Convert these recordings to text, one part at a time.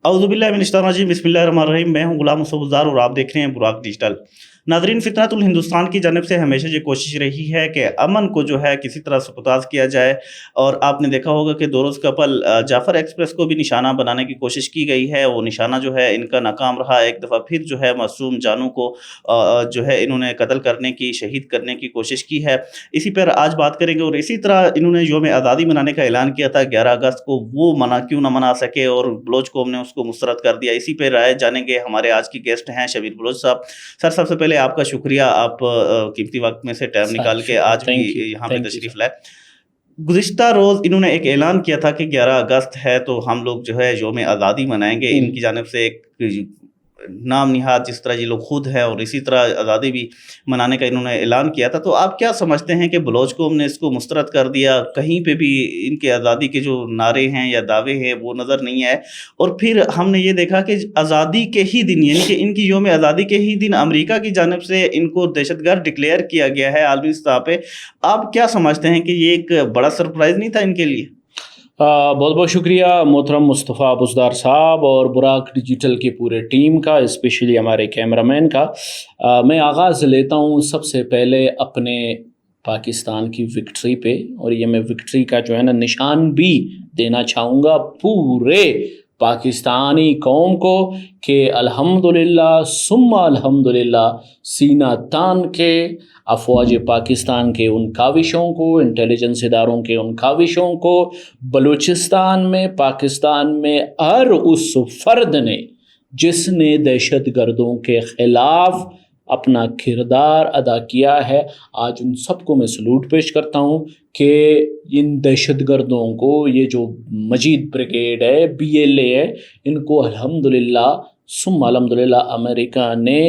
اعوذ باللہ من الشیطان الرجیم، بسم اللہ الرحمن الرحیم۔ میں ہوں غلام مصطفیٰ گلزار اور آپ دیکھ رہے ہیں براق ڈیجیٹل۔ ناظرین، فطرت الہندوستان کی جانب سے ہمیشہ یہ کوشش رہی ہے کہ امن کو جو ہے کسی طرح سپرداز کیا جائے، اور آپ نے دیکھا ہوگا کہ دو روز قبل جعفر ایکسپریس کو بھی نشانہ بنانے کی کوشش کی گئی ہے۔ وہ نشانہ جو ہے ان کا ناکام رہا۔ ایک دفعہ پھر جو ہے معصوم جانوں کو جو ہے انہوں نے قتل کرنے کی، شہید کرنے کی کوشش کی ہے۔ اسی پر آج بات کریں گے، اور اسی طرح انہوں نے یوم آزادی منانے کا اعلان کیا تھا 11 اگست کو، وہ کیوں نہ منا سکے، اور بلوچ قوم نے اس کو مسترد کر دیا۔ اسی پہ رائے جانیں گے۔ ہمارے آج کی گیسٹ ہیں شبیر بلوچ صاحب۔ سر، سب سے پہلے آپ کا شکریہ، آپ قیمتی وقت میں سے ٹائم نکال کے آج بھی یہاں پہ تشریف لائے۔ گزشتہ روز انہوں نے ایک اعلان کیا تھا کہ 11 اگست ہے تو ہم لوگ جو ہے یوم آزادی منائیں گے۔ ان کی جانب سے ایک نام نہاد جس طرح یہ لوگ خود ہیں، اور اسی طرح آزادی بھی منانے کا انہوں نے اعلان کیا تھا۔ تو آپ کیا سمجھتے ہیں کہ بلوچ قوم نے اس کو مسترد کر دیا؟ کہیں پہ بھی ان کے آزادی کے جو نعرے ہیں یا دعوے ہیں وہ نظر نہیں آئے، اور پھر ہم نے یہ دیکھا کہ آزادی کے ہی دن، یعنی کہ ان کی یوم آزادی کے ہی دن امریکہ کی جانب سے ان کو دہشت گرد ڈکلیئر کیا گیا ہے عالمی سطح پہ۔ آپ کیا سمجھتے ہیں کہ یہ ایک بڑا سرپرائز نہیں تھا ان کے لیے؟ بہت بہت شکریہ محترم مصطفیٰ بزدار صاحب اور براق ڈیجیٹل کی پورے ٹیم کا، اسپیشلی ہمارے کیمرہ مین کا۔ میں آغاز لیتا ہوں سب سے پہلے اپنے پاکستان کی وکٹری پہ، اور یہ میں وکٹری کا جو ہے نا نشان بھی دینا چاہوں گا پورے پاکستانی قوم کو کہ الحمدللہ ثم الحمدللہ سینہ تان کے افواج پاکستان کے ان کاوشوں کو، انٹیلیجنس اداروں کے ان کاوشوں کو، بلوچستان میں، پاکستان میں ہر اس فرد نے جس نے دہشت گردوں کے خلاف اپنا کردار ادا کیا ہے، آج ان سب کو میں سلوٹ پیش کرتا ہوں کہ ان دہشت گردوں کو، یہ جو مجید بریگیڈ ہے، BLA ہے، ان کو الحمدللہ ثم الحمدللہ امریکہ نے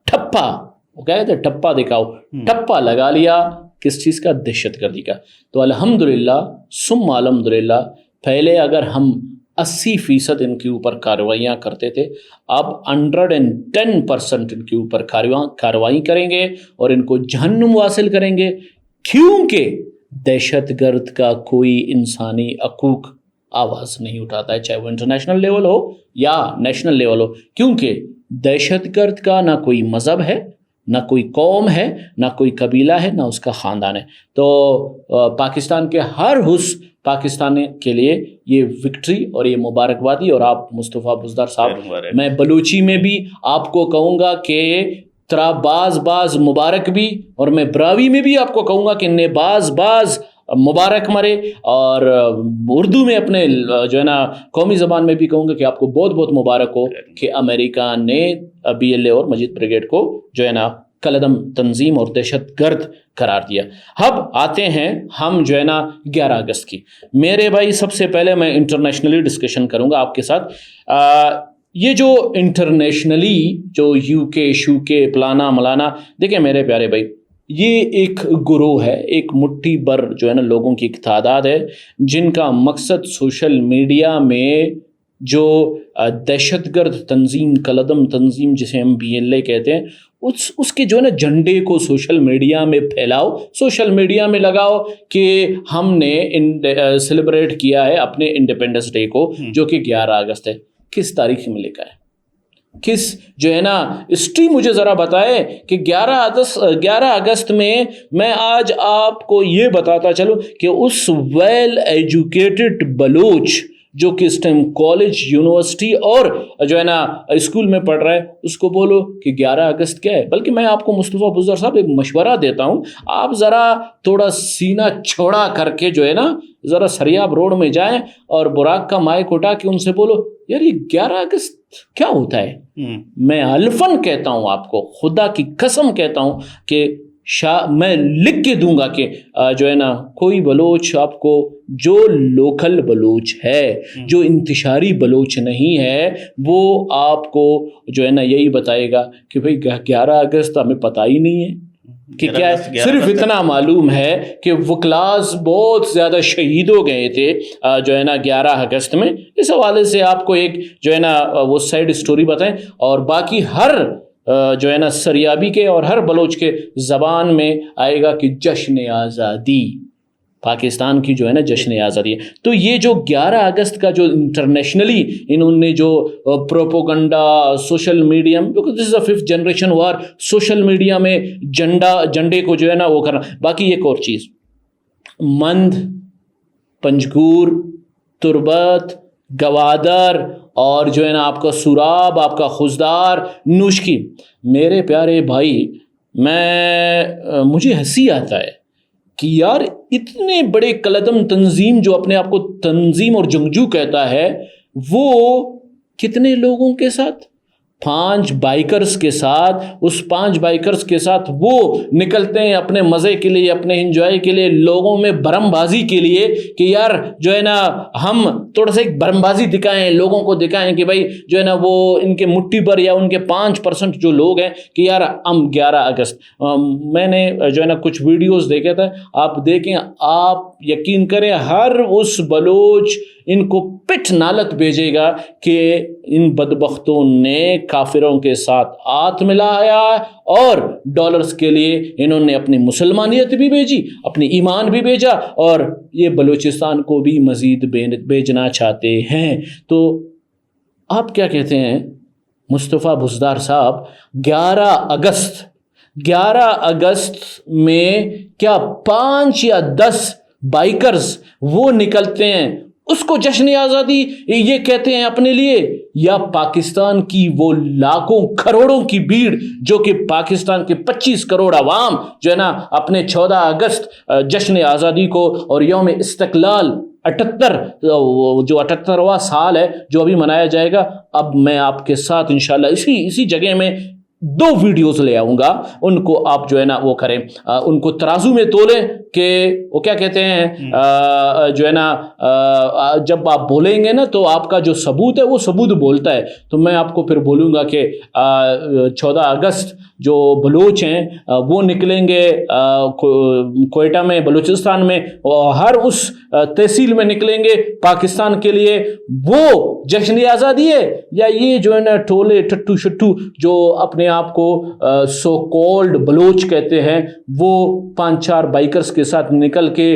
ٹھپا، وہ کہتے ہیں ٹھپا دکھاؤ، ٹھپا لگا لیا کس چیز کا؟ دہشت گردی کا۔ تو الحمدللہ ثم الحمدللہ پہلے اگر ہم 80% ان کے اوپر کارروائیاں کرتے تھے، اب 110% ان کے اوپر کارروائی کریں گے اور ان کو جہنم واصل کریں گے، کیونکہ دہشت گرد کا کوئی انسانی حقوق آواز نہیں اٹھاتا ہے، چاہے وہ انٹرنیشنل لیول ہو یا نیشنل لیول ہو، کیونکہ دہشت گرد کا نہ کوئی مذہب ہے، نہ کوئی قوم ہے، نہ کوئی قبیلہ ہے، نہ اس کا خاندان ہے۔ تو پاکستان کے ہر اس پاکستانی کے لیے یہ وکٹری اور یہ مبارکبادی، اور آپ مصطفیٰ بزدار صاحب، میں بلوچی میں بھی آپ کو کہوں گا کہ ترا باز مبارک بھی، اور میں براوی میں بھی آپ کو کہوں گا کہ نے باز مبارک مرے، اور اردو میں اپنے جو ہے نا قومی زبان میں بھی کہوں گا کہ آپ کو بہت بہت مبارک ہو کہ امریکہ نے BLA اور مجید بریگیڈ کو جو ہے نا کالعدم تنظیم اور دہشت گرد قرار دیا۔ اب آتے ہیں ہم جو ہے نا 11 اگست کی۔ میرے بھائی، سب سے پہلے میں انٹرنیشنلی ڈسکشن کروں گا آپ کے ساتھ۔ یہ جو انٹرنیشنلی جو UK پلانا ملانا، دیکھیں میرے پیارے بھائی، یہ ایک گروہ ہے، ایک مٹھی بھر جو ہے نا لوگوں کی ایک تعداد ہے جن کا مقصد سوشل میڈیا میں جو دہشت گرد تنظیم، کالعدم تنظیم جسے ہم BLA کہتے ہیں، اس کے جو ہے نا جھنڈے کو سوشل میڈیا میں پھیلاؤ، سوشل میڈیا میں لگاؤ کہ ہم نے سیلیبریٹ کیا ہے اپنے انڈیپینڈنس ڈے کو، جو کہ 11 اگست ہے۔ کس تاریخ میں لکھا ہے؟ کس جو ہے نا ہسٹری مجھے ذرا بتائے کہ 11 اگست میں آج آپ کو یہ بتاتا چلوں کہ اس ویل ایجوکیٹڈ بلوچ جو کہ اس ٹائم کالج، یونیورسٹی اور جو ہے نا اسکول میں پڑھ رہا ہے، اس کو بولو کہ 11 اگست کیا ہے۔ بلکہ میں آپ کو مصطفیٰ بزدار صاحب ایک مشورہ دیتا ہوں، آپ ذرا تھوڑا سینہ چوڑا کر کے جو ہے نا ذرا سریاب روڈ میں جائیں اور براق کا مائک اٹھا کے ان سے بولو یار یہ 11 اگست کیا ہوتا ہے۔ میں الفن کہتا ہوں آپ کو، خدا کی قسم کہتا ہوں کہ میں لکھ کے دوں گا کہ جو ہے نا کوئی بلوچ آپ کو، جو لوکل بلوچ ہے، جو انتشاری بلوچ نہیں ہے، وہ آپ کو جو ہے نا یہی بتائے گا کہ بھئی 11 اگست ہمیں پتہ ہی نہیں ہے کہ کیا ہے۔ صرف اتنا معلوم ہے کہ وکلاز بہت زیادہ شہید ہو گئے تھے جو ہے نا 11 اگست میں۔ اس حوالے سے آپ کو ایک جو ہے نا وہ سائڈ سٹوری بتائیں، اور باقی ہر جو ہے نا سریابی کے اور ہر بلوچ کے زبان میں آئے گا کہ جشن آزادی، پاکستان کی جو ہے نا جشن آزادی ہے. تو یہ جو 11 اگست کا جو انٹرنیشنلی انہوں نے جو پروپوگنڈا سوشل میڈیا میں, کیونکہ دس از اے 5th جنریشن وار, سوشل میڈیا میں جھنڈے کو جو ہے نا وہ کرنا. باقی ایک اور چیز, مند, پنجگور, تربت, گوادر اور جو ہے نا آپ کا سوراب, آپ کا خزدار, نوشکی, میرے پیارے بھائی, مجھے ہنسی آتا ہے کہ یار اتنے بڑے قلعدم تنظیم جو اپنے آپ کو تنظیم اور جنگجو کہتا ہے, وہ کتنے لوگوں کے ساتھ, 5 بائکرز کے ساتھ, اس 5 بائکرز کے ساتھ وہ نکلتے ہیں اپنے مزے کے لیے, اپنے انجوائے کے لیے, لوگوں میں برم بازی کے لیے کہ یار جو ہے نا ہم تھوڑا سا ایک برم بازی دکھائیں, لوگوں کو دکھائیں کہ بھائی جو ہے نا وہ ان کے مٹھی پر یا ان کے 5% جو لوگ ہیں کہ یار ہم 11 اگست. میں نے جو ہے نا کچھ ویڈیوز دیکھے تھے, آپ دیکھیں, آپ یقین کریں ہر اس بلوچ ان کو پٹ نالت بھیجے گا کہ ان بدبختوں نے کافروں کے ساتھ ہاتھ ملایا اور ڈالرز کے لیے انہوں نے اپنی مسلمانیت بھی بھیجی, اپنی ایمان بھی بھیجا, اور یہ بلوچستان کو بھی مزید بھیجنا چاہتے ہیں. تو آپ کیا کہتے ہیں مصطفیٰ بزدار صاحب, 11 اگست میں کیا 5 یا 10 بائکرز وہ نکلتے ہیں, اس کو جشن آزادی یہ کہتے ہیں اپنے لیے, یا پاکستان کی وہ لاکھوں کروڑوں کی بھیڑ جو کہ پاکستان کے 25 کروڑ عوام جو ہے نا اپنے 14 اگست جشن آزادی کو اور یوم استقلال 78واں سال ہے جو ابھی منایا جائے گا. اب میں آپ کے ساتھ انشاءاللہ اسی جگہ میں 2 ویڈیوز لے آؤں گا, ان کو آپ جو ہے نا وہ کریں, ان کو ترازو میں تولیں کہ وہ کیا کہتے ہیں جو ہے نا جب آپ بولیں گے نا تو آپ کا جو ثبوت ہے وہ ثبوت بولتا ہے. تو میں آپ کو پھر بولوں گا کہ 14 اگست جو بلوچ ہیں وہ نکلیں گے کوئٹہ میں, بلوچستان میں, ہر اس تحصیل میں نکلیں گے پاکستان کے لیے. وہ جشن آزادی ہے یا یہ جو ہے نا ٹولے ٹٹو شٹو جو اپنے آپ کو سو کولڈ بلوچ کہتے ہیں, وہ 5-4 بائکرز کے ساتھ نکل کے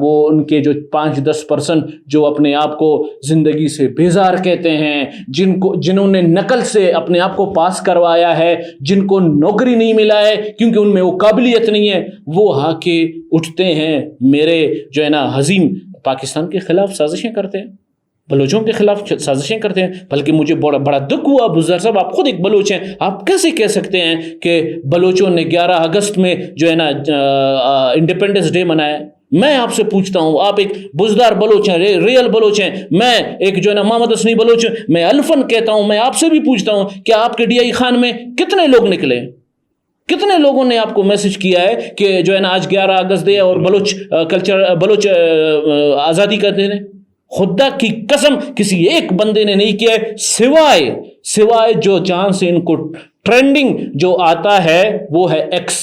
وہ ان کے جو 5-10% جو اپنے آپ کو زندگی سے بیزار کہتے ہیں, جنہوں نے نقل سے اپنے آپ کو پاس کروایا ہے, جن کو نوکری نہیں ملا ہے کیونکہ ان میں وہ قابلیت نہیں ہے, وہ آ کے اٹھتے ہیں میرے جو ہے نا عظیم پاکستان کے خلاف سازشیں کرتے ہیں, بلوچوں کے خلاف سازشیں کرتے ہیں. بلکہ مجھے بڑا دکھ ہوا بزدار صاحب, آپ خود ایک بلوچ ہیں, آپ کیسے کہہ سکتے ہیں کہ بلوچوں نے 11 اگست میں جو ہے نا انڈیپینڈنس ڈے منایا. میں آپ سے پوچھتا ہوں, آپ ایک بزدار بلوچ ہیں, ریئل بلوچ ہیں, میں ایک جو ہے نا محمد حسنی بلوچ ہوں, میں الفن کہتا ہوں, میں آپ سے بھی پوچھتا ہوں کہ آپ کے DI خان میں کتنے لوگ نکلے, کتنے لوگوں نے آپ کو میسج کیا ہے کہ جو ہے نا آج 11 اگست دے اور بلوچ کلچر, بلوچ آزادی کا دن ہے. خدا کی قسم کسی ایک بندے نے نہیں کیا ہے, سوائے جو جہاں سے ان کو ٹرینڈنگ جو آتا ہے وہ ہے ایکس,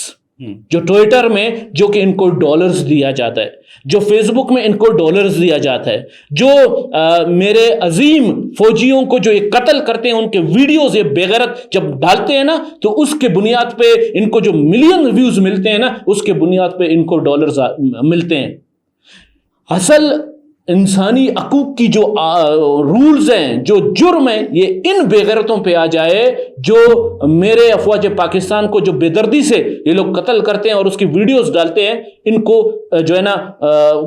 جو ٹویٹر میں جو کہ ان کو ڈالرز دیا جاتا ہے, جو فیس بک میں ان کو ڈالرز دیا جاتا ہے, جو میرے عظیم فوجیوں کو جو یہ قتل کرتے ہیں ان کے ویڈیوز یہ بے غیرت جب ڈالتے ہیں نا تو اس کے بنیاد پہ ان کو جو ملین ویوز ملتے ہیں نا اس کے بنیاد پہ ان کو ڈالرز ملتے ہیں. اصل انسانی حقوق کی جو رولز ہیں, جو جرم ہیں, یہ ان بے غیرتوں پہ آ جائے جو میرے افواج پاکستان کو جو بے دردی سے یہ لوگ قتل کرتے ہیں اور اس کی ویڈیوز ڈالتے ہیں. ان کو جو ہے نا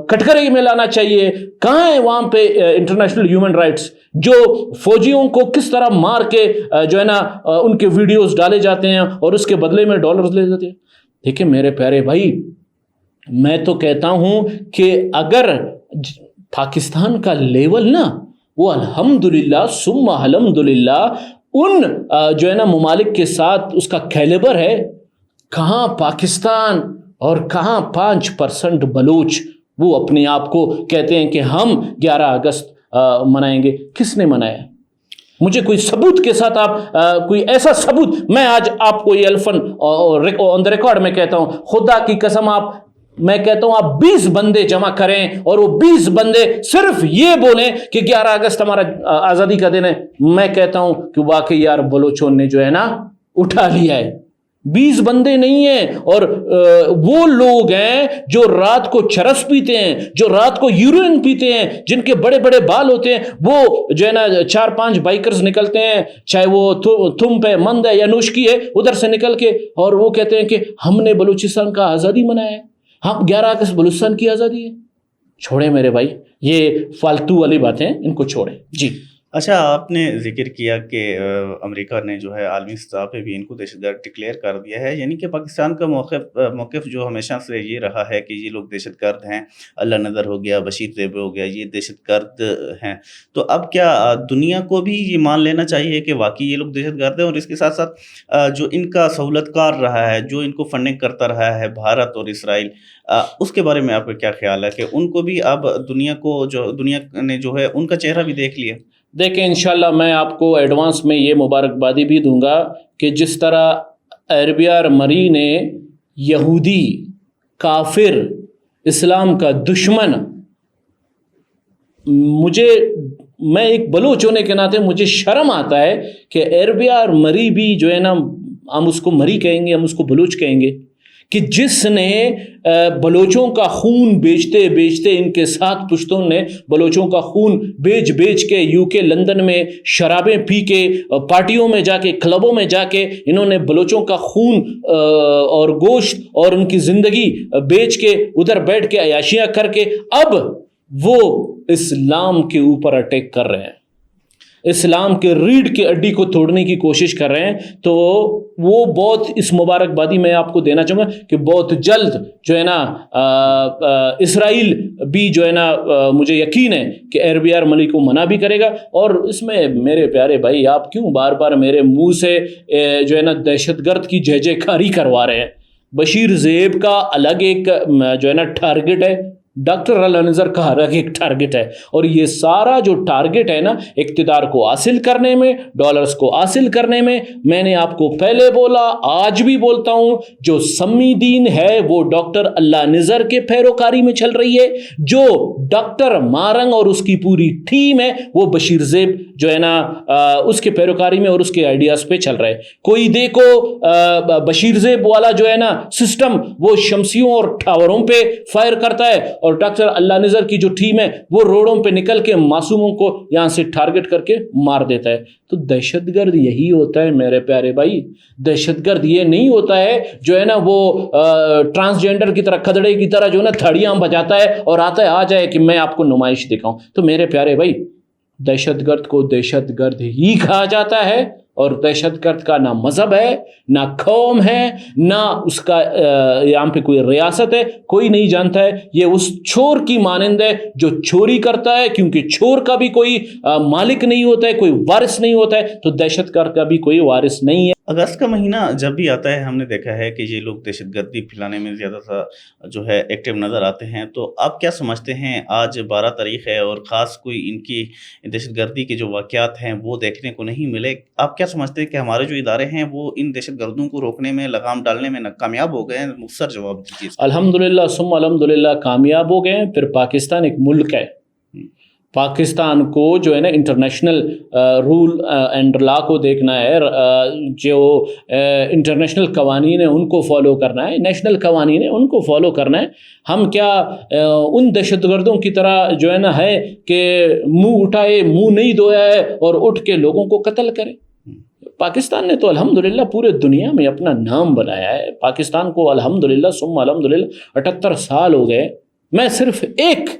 کٹہرے میں لانا چاہیے. کہاں ہے وہاں پہ انٹرنیشنل ہیومن رائٹس, جو فوجیوں کو کس طرح مار کے جو ہے نا ان کے ویڈیوز ڈالے جاتے ہیں اور اس کے بدلے میں ڈالرز لے جاتے ہیں. دیکھیں میرے پیارے بھائی, میں تو کہتا ہوں کہ اگر پاکستان کا لیول نا وہ الحمدللہ ثم الحمدللہ ان جو ہے نا ممالک کے ساتھ اس کا کیلیبر ہے, کہاں پاکستان اور کہاں 5% بلوچ وہ اپنے آپ کو کہتے ہیں کہ ہم 11 اگست منائیں گے. کس نے منایا؟ مجھے کوئی ثبوت کے ساتھ آپ کوئی ایسا ثبوت, میں آج آپ کو یہ الفن آن دا ریکارڈ میں کہتا ہوں, خدا کی قسم میں کہتا ہوں آپ 20 بندے جمع کریں اور وہ 20 بندے صرف یہ بولیں کہ 11 اگست ہمارا آزادی کا دن ہے, میں کہتا ہوں کہ واقعی یار بلوچوں نے جو ہے نا اٹھا لیا ہے, 20 بندے نہیں ہیں، اور وہ لوگ ہیں جو رات کو چرس پیتے ہیں، جو رات کو یورین پیتے ہیں، جن کے بڑے بڑے بال ہوتے ہیں، وہ جو ہے نا 4-5 بائکرز نکلتے ہیں، چاہے وہ تم پہ مند ہے یا نوشکی ہے، ادھر سے نکل کے، اور وہ کہتے ہیں کہ ہم نے بلوچستان کا آزادی منایا ہے، ہم 11 اگست بلوچستان کی آزادی ہے۔ چھوڑیں میرے بھائی، یہ فالتو والی باتیں ان کو چھوڑیں۔ جی اچھا، آپ نے ذکر کیا کہ امریکہ نے جو ہے عالمی سطح پہ بھی ان کو دہشت گرد ڈکلیئر کر دیا ہے، یعنی کہ پاکستان کا موقف جو ہمیشہ سے یہ رہا ہے کہ یہ لوگ دہشت گرد ہیں، اللہ نذر ہو گیا، بشیر زیب ہو گیا، یہ دہشت گرد ہیں۔ تو اب کیا دنیا کو بھی یہ مان لینا چاہیے کہ واقعی یہ لوگ دہشت گرد ہیں، اور اس کے ساتھ ساتھ جو ان کا سہولت کار رہا ہے، جو ان کو فنڈنگ کرتا رہا ہے بھارت اور اسرائیل، اس کے بارے میں آپ کا کیا خیال ہے کہ ان کو بھی اب دنیا نے جو ہے ان کا چہرہ بھی دیکھ لیا؟ دیکھیں، انشاءاللہ میں آپ کو ایڈوانس میں یہ مبارکبادی بھی دوں گا کہ جس طرح ایربیار مری نے یہودی، کافر، اسلام کا دشمن، میں ایک بلوچ ہونے کے ناطے مجھے شرم آتا ہے کہ ایربیار مری بھی جو ہے نا، ہم اس کو مری کہیں گے، ہم اس کو بلوچ کہیں گے، کہ جس نے بلوچوں کا خون بیچتے بیچتے، ان کے ساتھ پشتون نے بلوچوں کا خون بیچ کے UK لندن میں شرابیں پی کے، پارٹیوں میں جا کے، کلبوں میں جا کے، انہوں نے بلوچوں کا خون اور گوشت اور ان کی زندگی بیچ کے ادھر بیٹھ کے عیاشیاں کر کے، اب وہ اسلام کے اوپر اٹیک کر رہے ہیں، اسلام کے ریڑھ کی ہڈی کو توڑنے کی کوشش کر رہے ہیں۔ تو وہ بہت، اس مبارکبادی میں آپ کو دینا چاہوں گا کہ بہت جلد جو ہے نا اسرائیل بھی جو ہے نا، مجھے یقین ہے کہ ایربیار مری کو منع بھی کرے گا۔ اور اس میں میرے پیارے بھائی، آپ کیوں بار بار میرے منہ سے جو ہے نا دہشت گرد کی جے کاری کروا رہے ہیں؟ بشیر زیب کا الگ ایک جو ہے نا ٹارگٹ ہے، ڈاکٹر اللہ نذر کا الگ ایک ٹارگٹ ہے، اور یہ سارا جو ٹارگٹ ہے نا، اقتدار کو حاصل کرنے میں، ڈالرز کو حاصل کرنے میں، میں نے آپ کو پہلے بولا، آج بھی بولتا ہوں، جو سمی دین ہے وہ ڈاکٹر اللہ نذر کے پیروکاری میں چل رہی ہے، جو ڈاکٹر مارنگ اور اس کی پوری ٹیم ہے وہ بشیر زیب جو ہے نا اس کے پیروکاری میں اور اس کے آئیڈیاز پہ چل رہے ہیں۔ کوئی دیکھو بشیر زیب والا جو ہے نا سسٹم، وہ شمسیوں اور ٹاوروں پہ فائر کرتا ہے، اور ڈاکٹر اللہ نذر کی جو ٹیم ہے وہ روڈوں پہ نکل کے معصوموں کو یہاں سے ٹارگٹ کر کے مار دیتا ہے۔ تو دہشت گرد یہی ہوتا ہے میرے پیارے بھائی، دہشت گرد یہ نہیں ہوتا ہے جو ہے نا وہ ٹرانسجینڈر کی طرح، کھدڑے کی طرح جو ہے نا تھڑیاں بجاتا ہے اور آتا ہے، آ جائے کہ میں آپ کو نمائش دکھاؤں۔ تو میرے پیارے بھائی، دہشت گرد کو دہشت گرد ہی کہا جاتا ہے، اور دہشت گرد کا نہ مذہب ہے، نہ قوم ہے، نہ اس کا یہاں پہ کوئی ریاست ہے، کوئی نہیں جانتا ہے۔ یہ اس چور کی مانند ہے جو چوری کرتا ہے، کیونکہ چور کا بھی کوئی مالک نہیں ہوتا ہے، کوئی وارث نہیں ہوتا ہے، تو دہشت گرد کا بھی کوئی وارث نہیں ہے۔ اگست کا مہینہ جب بھی آتا ہے، ہم نے دیکھا ہے کہ یہ لوگ دہشت گردی پھیلانے میں زیادہ سا جو ہے ایکٹیو نظر آتے ہیں۔ تو آپ کیا سمجھتے ہیں، آج 12 تاریخ ہے اور خاص کوئی ان کی دہشت گردی کے جو واقعات ہیں وہ دیکھنے کو نہیں ملے، آپ کیا سمجھتے ہیں کہ ہمارے جو ادارے ہیں وہ ان دہشت گردوں کو روکنے میں، لگام ڈالنے میں کامیاب ہو گئے ہیں؟ مختصر جواب دیجیے۔ الحمدللہ ثم الحمدللہ کامیاب ہو گئے ہیں۔ پھر پاکستان ایک ملک ہے، پاکستان کو جو ہے نا انٹرنیشنل رول اینڈ لا کو دیکھنا ہے، جو انٹرنیشنل قوانین ہیں ان کو فالو کرنا ہے، نیشنل قوانین ہیں ان کو فالو کرنا ہے۔ ہم کیا ان دہشت گردوں کی طرح جو ہے نا ہے کہ منہ اٹھائے، منہ نہیں دھویا ہے اور اٹھ کے لوگوں کو قتل کرے؟ پاکستان نے تو الحمدللہ پورے دنیا میں اپنا نام بنایا ہے۔ پاکستان کو الحمدللہ ثم الحمدللہ 78 سال ہو گئے۔ میں صرف ایک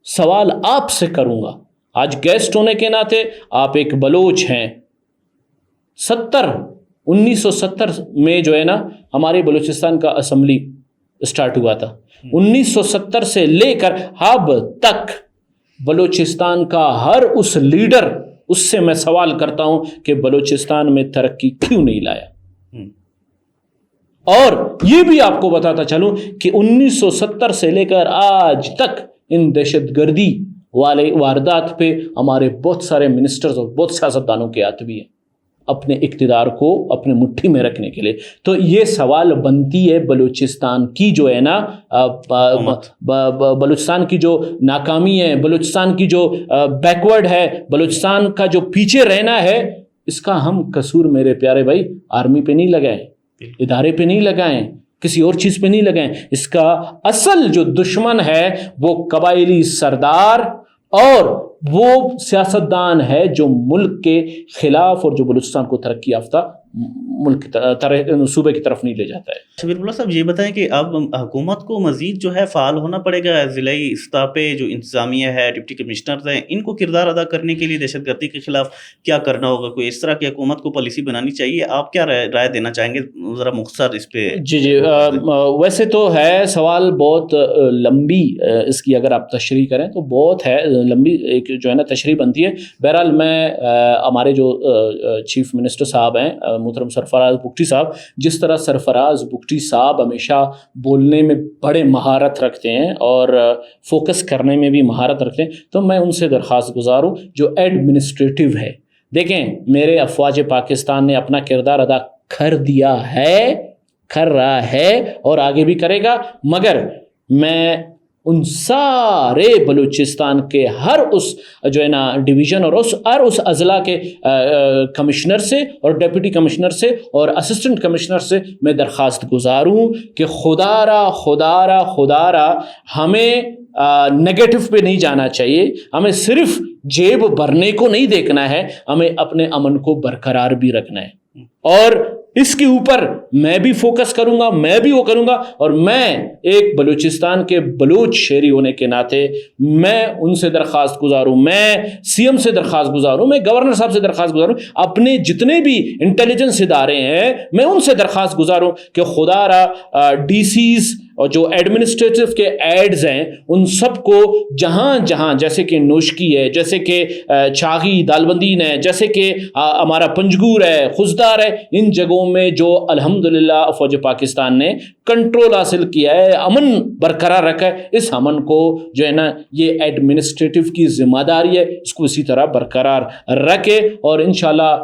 سوال آپ سے کروں گا، آج گیسٹ ہونے کے ناطے، آپ ایک بلوچ ہیں۔ 1970 میں جو ہے نا ہمارے بلوچستان کا اسمبلی اسٹارٹ ہوا تھا۔ 1970 سے لے کر اب تک بلوچستان کا ہر اس لیڈر، اس سے میں سوال کرتا ہوں کہ بلوچستان میں ترقی کیوں نہیں لایا؟ اور یہ بھی آپ کو بتاتا چلوں کہ 1970 سے لے کر آج تک ان دہشت گردی والے واردات پہ ہمارے بہت سارے منسٹرز اور بہت سیاستدانوں کے ہاتھ بھی ہیں، اپنے اقتدار کو اپنے مٹھی میں رکھنے کے لیے۔ تو یہ سوال بنتی ہے بلوچستان کی جو ہے نا بلوچستان کی جو ناکامی ہے، بلوچستان کی جو بیکورڈ ہے، بلوچستان کا جو پیچھے رہنا ہے، اس کا ہم قصور میرے پیارے بھائی آرمی پہ نہیں لگائے، ادارے پہ نہیں لگائیں, کسی اور چیز پہ نہیں لگائیں. اس کا اصل جو دشمن ہے وہ قبائلی سردار اور وہ سیاستدان ہے جو ملک کے خلاف اور جو بلوچستان کو ترقی یافتہ ملک صوبے کی طرف نہیں لے جاتا ہے. شبیر اللہ صاحب یہ بتائیں کہ اب حکومت کو مزید جو ہے فعال ہونا پڑے گا, ضلعی سطح پہ جو انتظامیہ ہے, ڈپٹی کمشنرز ہیں, ان کو کردار ادا کرنے کے لیے دہشت گردی کے خلاف کیا کرنا ہوگا؟ کوئی اس طرح کی حکومت کو پالیسی بنانی چاہیے, آپ کیا رائے دینا چاہیں گے ذرا مختصر اس پہ؟ جی ویسے تو ہے سوال بہت لمبی, اس کی اگر آپ تشریح کریں تو بہت ہے لمبی, ایک جو ہے نا تشریح بنتی ہے. بہرحال میں ہمارے جو چیف منسٹر صاحب ہیں محترم سرفراز بگٹی صاحب, جس طرح سرفراز بگٹی صاحب ہمیشہ بولنے میں بڑے مہارت رکھتے ہیں اور فوکس کرنے میں بھی مہارت رکھتے ہیں, تو میں ان سے درخواست گزار ہوں جو ایڈمنسٹریٹو ہے. دیکھیں میرے افواج پاکستان نے اپنا کردار ادا کر دیا ہے, کر رہا ہے اور آگے بھی کرے گا, مگر میں ان سارے بلوچستان کے ہر اس جو ہے نا ڈویژن اور ہر اس اضلاع کے کمشنر سے اور ڈپٹی کمشنر سے اور اسسٹنٹ کمشنر سے میں درخواست گزار ہوں کہ خدا را ہمیں نگیٹو پہ نہیں جانا چاہیے, ہمیں صرف جیب بھرنے کو نہیں دیکھنا ہے, ہمیں اپنے امن کو برقرار بھی رکھنا ہے. اور اس کے اوپر میں بھی فوکس کروں گا, میں بھی وہ کروں گا, اور میں ایک بلوچستان کے بلوچ شہری ہونے کے ناطے میں ان سے درخواست گزار ہوں, میں سی ایم سے درخواست گزار ہوں, میں گورنر صاحب سے درخواست گزار ہوں, اپنے جتنے بھی انٹیلیجنس ادارے ہیں میں ان سے درخواست گزار ہوں کہ خدا را ڈی سیز اور جو ایڈمنسٹریٹو کے ایڈز ہیں ان سب کو جہاں جہاں, جیسے کہ نوشکی ہے, جیسے کہ چھاغی دالبندین ہے, جیسے کہ ہمارا پنجگور ہے, خزدار ہے, ان جگہوں میں جو الحمدللہ فوج پاکستان نے کنٹرول حاصل کیا ہے, امن برقرار رکھا ہے, اس امن کو جو ہے نا یہ ایڈمنسٹریٹو کی ذمہ داری ہے, اس کو اسی طرح برقرار رکھے, اور انشاءاللہ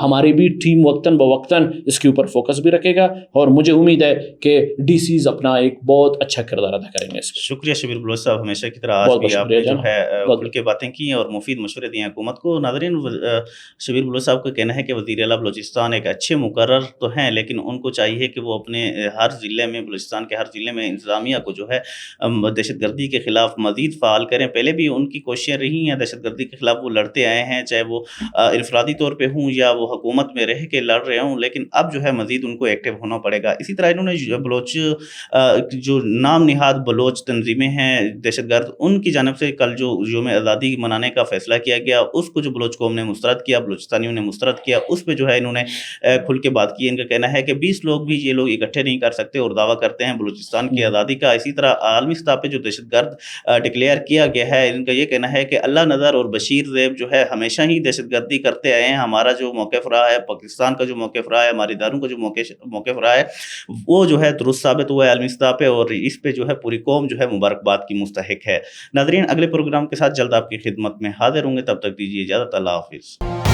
ہماری بھی ٹیم وقتاً بوقتاً اس کے اوپر فوکس بھی رکھے گا, اور مجھے امید ہے کہ ڈی سیز اپنا ایک بہت اچھا کردار ادا کریں گے. شکریہ شبیر بلوچ صاحب, ہمیشہ کی طرح آج بھی آپ نے جو ہے کھل کے باتیں کی اور مفید مشورے دیے حکومت کو. ناظرین, شبیر بلوچ صاحب کا کہنا ہے کہ وزیر اعلیٰ بلوچستان ایک اچھے مقرر تو ہیں, لیکن ان کو چاہیے کہ وہ اپنے ہر ضلع میں, بلوچستان کے ہر ضلع میں انتظامیہ کو جو ہے دہشت گردی کے خلاف مزید فعال کریں. پہلے بھی ان کی کوششیں رہی ہیں, دہشت گردی کے خلاف وہ لڑتے آئے ہیں, چاہے وہ انفرادی طور پہ ہوں یا وہ حکومت میں رہ کے لڑ رہے ہوں, لیکن اب جو ہے مزید ان کو ایکٹیو ہونا پڑے گا. اسی طرح انہوں نے بلوچ جو نام نہاد بلوچ تنظیمیں ہیں دہشت گرد, ان کی جانب سے کل جو یوم آزادی منانے کا فیصلہ کیا گیا, اس کو جو بلوچ قوم نے مسترد کیا, بلوچستانیوں نے مسترد کیا, اس پہ جو ہے انہوں نے کھل کے بات کی. ان کا کہنا ہے کہ 20 لوگ بھی یہ لوگ اکٹھے نہیں کر سکتے اور دعویٰ کرتے ہیں بلوچستان کی آزادی کا. اسی طرح عالمی سطح پہ جو دہشت گرد ڈکلیئر کیا گیا ہے, ان کا یہ کہنا ہے کہ اللہ نذر اور بشیر زیب جو ہے ہمیشہ ہی دہشت گردی کرتے آئے ہیں. ہمارا جو موقف رہا ہے, پاکستان کا جو موقف رہا ہے, ہمارے اداروں کا جو موقف رہا ہے, وہ جو ہے درست ثابت ہوا ہے عالمی سطح پہ, اور اس پہ جو ہے پوری قوم جو ہے مبارکباد کی مستحق ہے. ناظرین, اگلے پروگرام کے ساتھ جلد آپ کی خدمت میں حاضر ہوں گے, تب تک دیجیے اجازت, اللہ حافظ.